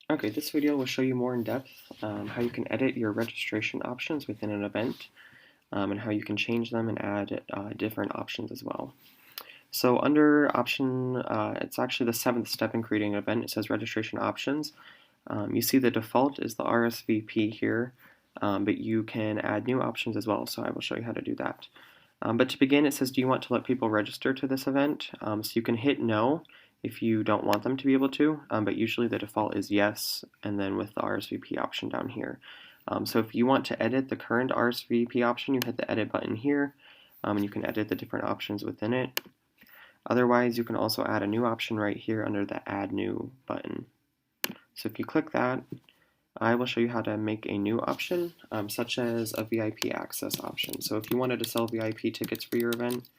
Okay, this video will show you more in depth how you can edit your registration options within an event and how you can change them and add different options as well. So under option, it's actually the seventh step in creating an event. It says registration options. You see the default is the RSVP here, but you can add new options as well, so I will show you how to do that. But to begin, it says, do you want to let people register to this event? So you can hit no if you don't want them to be able to, but usually the default is yes, and then with the RSVP option down here. So if you want to edit the current RSVP option, you hit the edit button here, and you can edit the different options within it. Otherwise, you can also add a new option right here under the add new button. So if you click that, I will show you how to make a new option, such as a VIP access option. So if you wanted to sell VIP tickets for your event,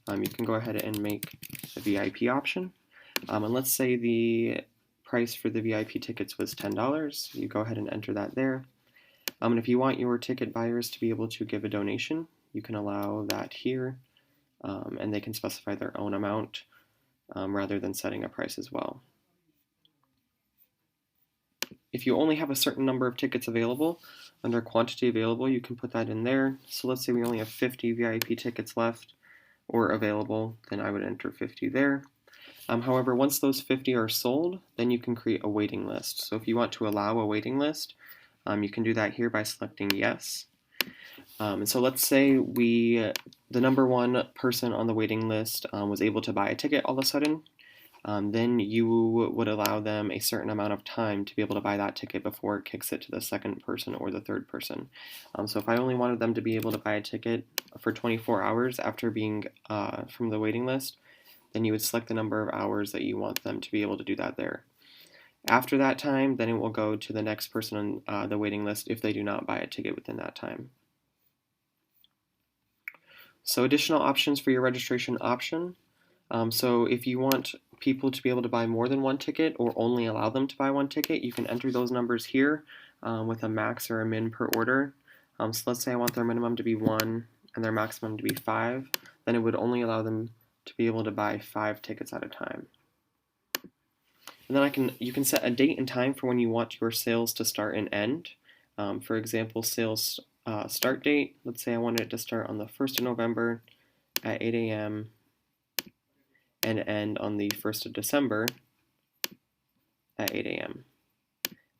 you can go ahead and make a VIP option. And let's say the price for the VIP tickets was $10. You go ahead and enter that there. And if you want your ticket buyers to be able to give a donation, you can allow that here, and they can specify their own amount rather than setting a price as well. If you only have a certain number of tickets available, under quantity available, you can put that in there. So let's say we only have 50 VIP tickets left or available, then I would enter 50 there. However, once those 50 are sold, then you can create a waiting list. So if you want to allow a waiting list, you can do that here by selecting yes. And so let's say the number one person on the waiting list was able to buy a ticket all of a sudden. Then you would allow them a certain amount of time to be able to buy that ticket before it kicks it to the second person or the third person. So if I only wanted them to be able to buy a ticket for 24 hours after being from the waiting list, then you would select the number of hours that you want them to be able to do that there. After that time, then it will go to the next person on the waiting list if they do not buy a ticket within that time. So additional options for your registration option. So if you want people to be able to buy more than one ticket or only allow them to buy one ticket, you can enter those numbers here with a max or a min per order. So let's say I want their minimum to be 1 and their maximum to be 5, then it would only allow them to be able to buy 5 tickets at a time. And then you can set a date and time for when you want your sales to start and end. For example, sales start date, let's say I wanted it to start on the 1st of November at 8 a.m. and end on the 1st of December at 8 a.m.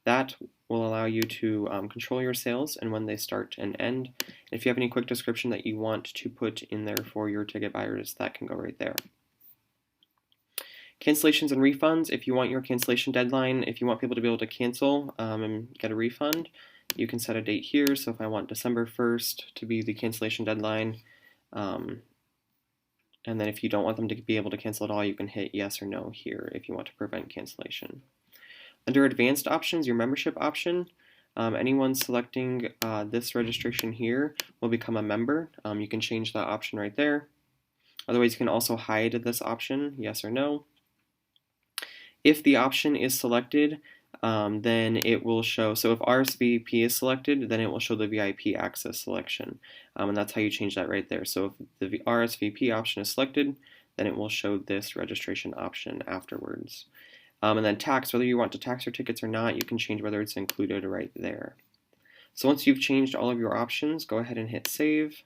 That will allow you to control your sales and when they start and end. If you have any quick description that you want to put in there for your ticket buyers, that can go right there. Cancellations and refunds, if you want your cancellation deadline, if you want people to be able to cancel and get a refund, you can set a date here. So if I want December 1st to be the cancellation deadline, and then if you don't want them to be able to cancel at all, you can hit yes or no here if you want to prevent cancellation. Under advanced options, your membership option, anyone selecting this registration here will become a member. You can change that option right there. Otherwise, you can also hide this option, yes or no. If the option is selected, then it will show, so if RSVP is selected, then it will show the VIP access selection. And that's how you change that right there. So if the RSVP option is selected, then it will show this registration option afterwards. And then tax, whether you want to tax your tickets or not, you can change whether it's included right there. So once you've changed all of your options, go ahead and hit save.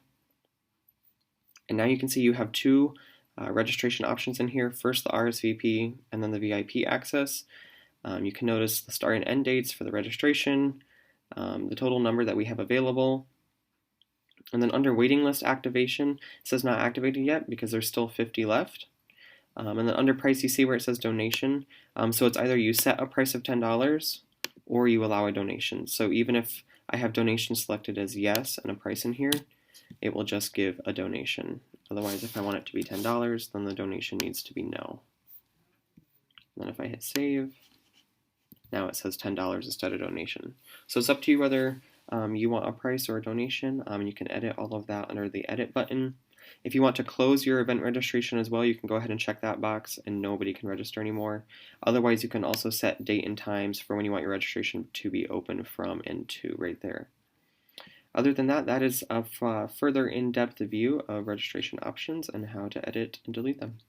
And now you can see you have two registration options in here. First the RSVP and then the VIP access. You can notice the start and end dates for the registration, the total number that we have available. And then under waiting list activation, it says not activated yet because there's still 50 left. And then under price, you see where it says donation. So it's either you set a price of $10 or you allow a donation. So even if I have donation selected as yes and a price in here, it will just give a donation. Otherwise, if I want it to be $10, then the donation needs to be no. And then if I hit save, now it says $10 instead of donation. So it's up to you whether you want a price or a donation. You can edit all of that under the edit button. If you want to close your event registration as well, you can go ahead and check that box and nobody can register anymore. Otherwise, you can also set date and times for when you want your registration to be open from and to right there. Other than that, that is a further in-depth view of registration options and how to edit and delete them.